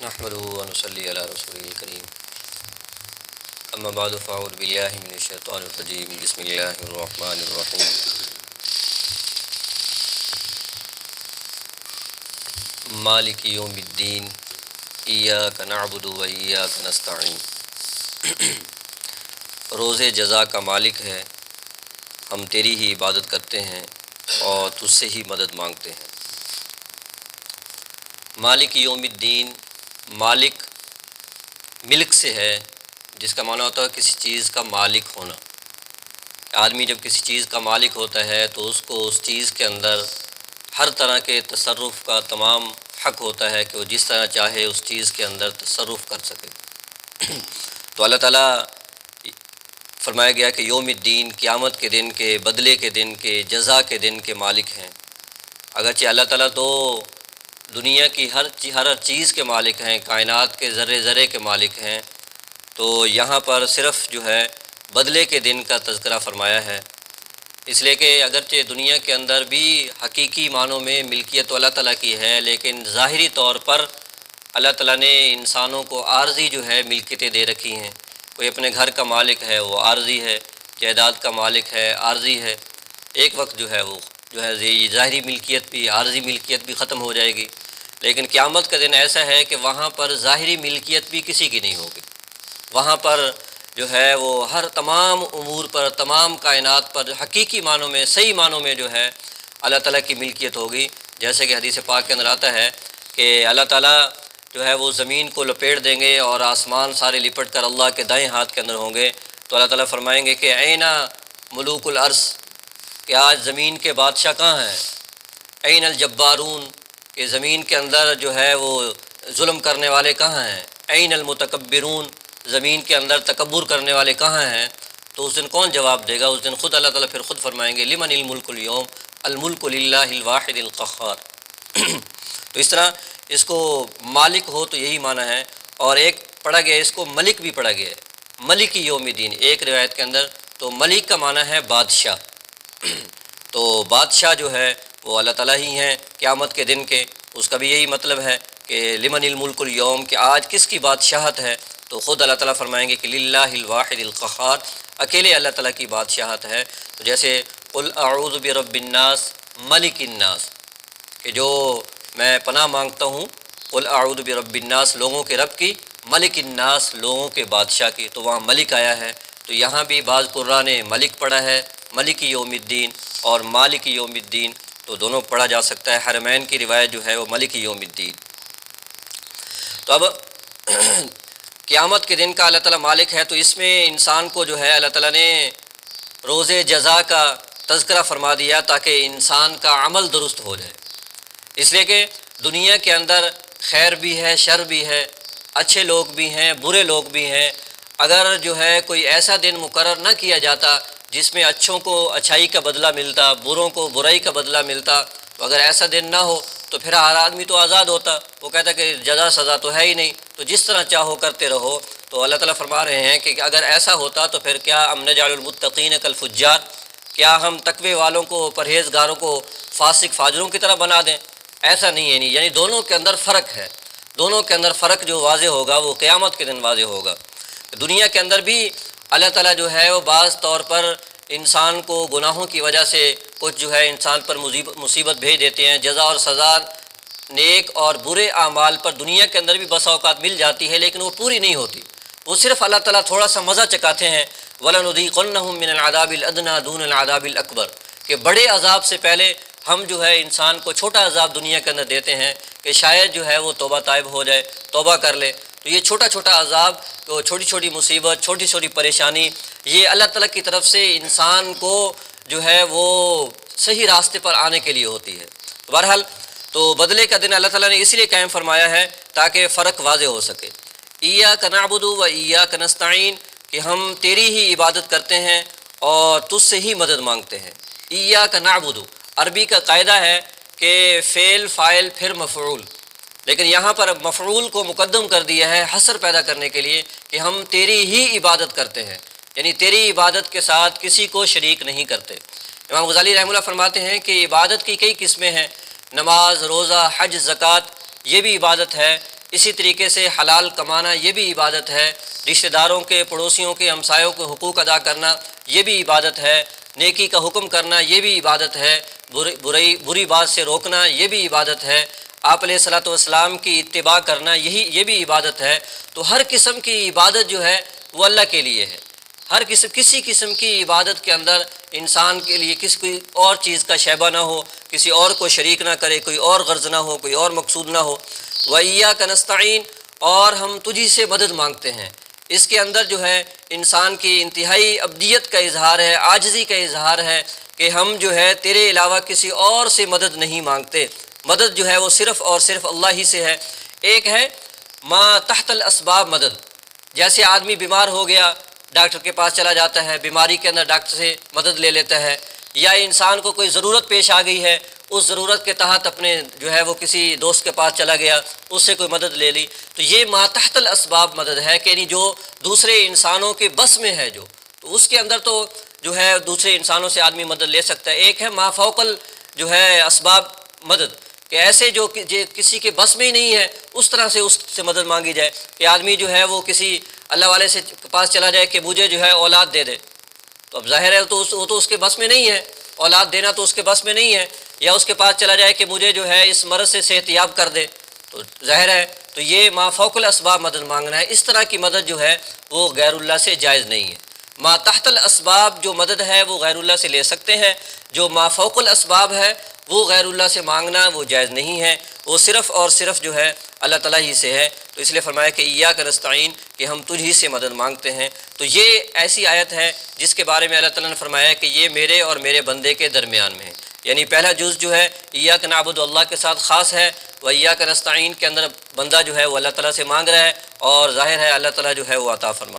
نحمده ونصلي على رسوله الكريم اما بعد فاعوذ بالله من الشيطان الرجيم بسم الله الرحمن الرحيم مالک یوم الدین ایاک نعبد و ایاک نستعین روز جزا کا مالک ہے، ہم تیری ہی عبادت کرتے ہیں اور تجھ سے ہی مدد مانگتے ہیں۔ مالک یوم الدین، مالک ملک سے ہے، جس کا معنی ہوتا ہے کسی چیز کا مالک ہونا۔ آدمی جب کسی چیز کا مالک ہوتا ہے تو اس کو اس چیز کے اندر ہر طرح کے تصرف کا تمام حق ہوتا ہے کہ وہ جس طرح چاہے اس چیز کے اندر تصرف کر سکے۔ تو اللہ تعالیٰ فرمایا گیا کہ یوم الدین، قیامت کے دن کے، بدلے کے دن کے، جزا کے دن کے مالک ہیں۔ اگرچہ اللہ تعالیٰ تو دنیا کی ہر چیز کے مالک ہیں، کائنات کے ذرے ذرے کے مالک ہیں، تو یہاں پر صرف جو ہے بدلے کے دن کا تذکرہ فرمایا ہے، اس لیے کہ اگرچہ دنیا کے اندر بھی حقیقی معنوں میں ملکیت تو اللہ تعالیٰ کی ہے، لیکن ظاہری طور پر اللہ تعالیٰ نے انسانوں کو عارضی جو ہے ملکیتیں دے رکھی ہیں۔ کوئی اپنے گھر کا مالک ہے وہ عارضی ہے، جائیداد کا مالک ہے عارضی ہے، ایک وقت جو ہے وہ یہ ظاہری ملکیت بھی، عارضی ملکیت بھی ختم ہو جائے گی، لیکن قیامت کا دن ایسا ہے کہ وہاں پر ظاہری ملکیت بھی کسی کی نہیں ہوگی۔ وہاں پر جو ہے وہ ہر تمام امور پر، تمام کائنات پر حقیقی معنوں میں، صحیح معنوں میں جو ہے اللہ تعالیٰ کی ملکیت ہوگی۔ جیسے کہ حدیث پاک کے اندر آتا ہے کہ اللہ تعالیٰ جو ہے وہ زمین کو لپیٹ دیں گے اور آسمان سارے لپٹ کر اللہ کے دائیں ہاتھ کے اندر ہوں گے، تو اللہ تعالیٰ فرمائیں گے کہ اینا ملوک الارض، کہ آج زمین کے بادشاہ کہاں ہیں؟ این الجبارون، کہ زمین کے اندر جو ہے وہ ظلم کرنے والے کہاں ہیں؟ این المتکبرون، زمین کے اندر تکبر کرنے والے کہاں ہیں؟ تو اس دن کون جواب دے گا؟ اس دن خود اللہ تعالیٰ پھر خود فرمائیں گے لمن الملک اليوم الملک للہ الواحد القہار۔ تو اس طرح اس کو مالک ہو تو یہی معنی ہے، اور ایک پڑھا گیا اس کو ملک بھی پڑھا گیا ہے، ملک یوم الدین ایک روایت کے اندر۔ تو ملک کا معنی ہے بادشاہ، تو بادشاہ جو ہے وہ اللہ تعالیٰ ہی ہیں قیامت کے دن کے، اس کا بھی یہی مطلب ہے کہ لمن الملک اليوم، کہ آج کس کی بادشاہت ہے؟ تو خود اللہ تعالیٰ فرمائیں گے کہ للہ الواحد القہار، اکیلے اللہ تعالیٰ کی بادشاہت ہے۔ تو جیسے قل اعوذ برب الناس ملک الناس، کہ جو میں پناہ مانگتا ہوں، قل اعوذ برب الناس لوگوں کے رب کی، ملک الناس لوگوں کے بادشاہ کی، تو وہاں ملک آیا ہے۔ تو یہاں بھی بعض قراء نے ملک پڑھا ہے، ملک یوم الدین اور مالک یوم الدین، تو دونوں پڑھا جا سکتا ہے۔ حرمین کی روایت جو ہے وہ ملک یوم الدین۔ تو اب قیامت کے دن کا اللہ تعالیٰ مالک ہے، تو اس میں انسان کو جو ہے اللہ تعالیٰ نے روز جزا کا تذکرہ فرما دیا تاکہ انسان کا عمل درست ہو جائے، اس لیے کہ دنیا کے اندر خیر بھی ہے، شر بھی ہے، اچھے لوگ بھی ہیں، برے لوگ بھی ہیں۔ اگر جو ہے کوئی ایسا دن مقرر نہ کیا جاتا جس میں اچھوں کو اچھائی کا بدلہ ملتا، بروں کو برائی کا بدلہ ملتا، تو اگر ایسا دن نہ ہو تو پھر ہر آدمی تو آزاد ہوتا، وہ کہتا کہ جزا سزا تو ہے ہی نہیں، تو جس طرح چاہو کرتے رہو۔ تو اللہ تعالیٰ فرما رہے ہیں کہ اگر ایسا ہوتا تو پھر کیا ام نجعل المتقین کالفجار، کیا ہم تقوی والوں کو، پرہیزگاروں کو فاسق فاجروں کی طرح بنا دیں؟ ایسا نہیں ہے، یعنی دونوں کے اندر فرق ہے، دونوں کے اندر فرق جو واضح ہوگا وہ قیامت کے دن واضح ہوگا۔ دنیا کے اندر بھی اللہ تعالیٰ جو ہے وہ بعض طور پر انسان کو گناہوں کی وجہ سے کچھ جو ہے انسان پر مصیبت بھیج دیتے ہیں، جزا اور سزا نیک اور برے اعمال پر دنیا کے اندر بھی بسا اوقات مل جاتی ہے، لیکن وہ پوری نہیں ہوتی، وہ صرف اللہ تعالیٰ تھوڑا سا مزہ چکاتے ہیں۔ وَلَنُذِيقَنَّهُم مِّنَ الْعَذَابِ الْأَدْنَىٰ دُونَ الْعَذَابِ الْأَكْبَرِ، کہ بڑے عذاب سے پہلے ہم جو ہے انسان کو چھوٹا عذاب دنیا کے اندر دیتے ہیں کہ شاید جو ہے وہ توبہ طائب ہو جائے، توبہ کر لے۔ تو یہ چھوٹا چھوٹا عذاب، تو چھوٹی چھوٹی مصیبت، چھوٹی چھوٹی پریشانی، یہ اللہ تعالیٰ کی طرف سے انسان کو جو ہے وہ صحیح راستے پر آنے کے لیے ہوتی ہے۔ بہرحال تو بدلے کا دن اللہ تعالیٰ نے اسی لیے قائم فرمایا ہے تاکہ فرق واضح ہو سکے۔ ایاک نعبد و ایاک نستعین، کہ ہم تیری ہی عبادت کرتے ہیں اور تجھ سے ہی مدد مانگتے ہیں۔ ایاک نعبد، عربی کا قاعدہ ہے کہ فعل فاعل پھر مفعول، لیکن یہاں پر مفعول کو مقدم کر دیا ہے حصر پیدا کرنے کے لیے کہ ہم تیری ہی عبادت کرتے ہیں، یعنی تیری عبادت کے ساتھ کسی کو شریک نہیں کرتے۔ امام غزالی رحمہ اللہ فرماتے ہیں کہ عبادت کی کئی قسمیں ہیں، نماز، روزہ، حج، زکوٰۃ، یہ بھی عبادت ہے، اسی طریقے سے حلال کمانا یہ بھی عبادت ہے، رشتہ داروں کے، پڑوسیوں کے، ہمسایوں کے حقوق ادا کرنا یہ بھی عبادت ہے، نیکی کا حکم کرنا یہ بھی عبادت ہے، بری بات سے روکنا یہ بھی عبادت ہے، آپ علیہ الصلوۃ والسلام کی اتباع کرنا یہ بھی عبادت ہے۔ تو ہر قسم کی عبادت جو ہے وہ اللہ کے لیے ہے۔ کسی قسم کی عبادت کے اندر انسان کے لیے کسی اور چیز کا شیبہ نہ ہو، کسی اور کو شریک نہ کرے، کوئی اور غرض نہ ہو، کوئی اور مقصود نہ ہو۔ وَإِيَّاكَ نَسْتَعِينُ، اور ہم تجھی سے مدد مانگتے ہیں۔ اس کے اندر جو ہے انسان کی انتہائی عبدیت کا اظہار ہے، عاجزی کا اظہار ہے کہ ہم جو ہے تیرے علاوہ کسی اور سے مدد نہیں مانگتے، مدد جو ہے وہ صرف اور صرف اللہ ہی سے ہے۔ ایک ہے ما تحت الاسباب مدد، جیسے آدمی بیمار ہو گیا ڈاکٹر کے پاس چلا جاتا ہے، بیماری کے اندر ڈاکٹر سے مدد لے لیتا ہے، یا انسان کو کوئی ضرورت پیش آ گئی ہے، اس ضرورت کے تحت اپنے جو ہے وہ کسی دوست کے پاس چلا گیا، اس سے کوئی مدد لے لی، تو یہ ما تحت الاسباب مدد ہے کہ یعنی جو دوسرے انسانوں کے بس میں ہے، تو اس کے اندر تو جو ہے دوسرے انسانوں سے آدمی مدد لے سکتا ہے۔ ایک ہے ما فوق جو ہے اسباب مدد، کہ ایسے جو کسی کے بس میں ہی نہیں ہے اس طرح سے اس سے مدد مانگی جائے، کہ آدمی جو ہے وہ کسی اللہ والے سے پاس چلا جائے کہ مجھے جو ہے اولاد دے دے، تو اب ظاہر ہے وہ تو اس کے بس میں نہیں ہے، اولاد دینا تو اس کے بس میں نہیں ہے، یا اس کے پاس چلا جائے کہ مجھے جو ہے اس مرض سے صحت یاب کر دے، تو ظاہر ہے تو یہ ما فوق الاسباب مدد مانگنا ہے۔ اس طرح کی مدد جو ہے وہ غیر اللہ سے جائز نہیں ہے۔ ما تحت الاسباب جو مدد ہے وہ غیر اللہ سے لے سکتے ہیں، جو ما فوق الاسباب ہے وہ غیر اللہ سے مانگنا وہ جائز نہیں ہے، وہ صرف اور صرف جو ہے اللہ تعالیٰ ہی سے ہے۔ تو اس لیے فرمایا کہ ایاک نستعین، کہ ہم تجھ ہی سے مدد مانگتے ہیں۔ تو یہ ایسی آیت ہے جس کے بارے میں اللہ تعالیٰ نے فرمایا کہ یہ میرے اور میرے بندے کے درمیان میں ہے، یعنی پہلا جز جو ہے ایاک نعبد اللہ کے ساتھ خاص ہے، و ایاک نستعین کے اندر بندہ جو ہے وہ اللہ تعالیٰ سے مانگ رہا ہے، اور ظاہر ہے اللہ تعالیٰ جو ہے وہ عطا فرما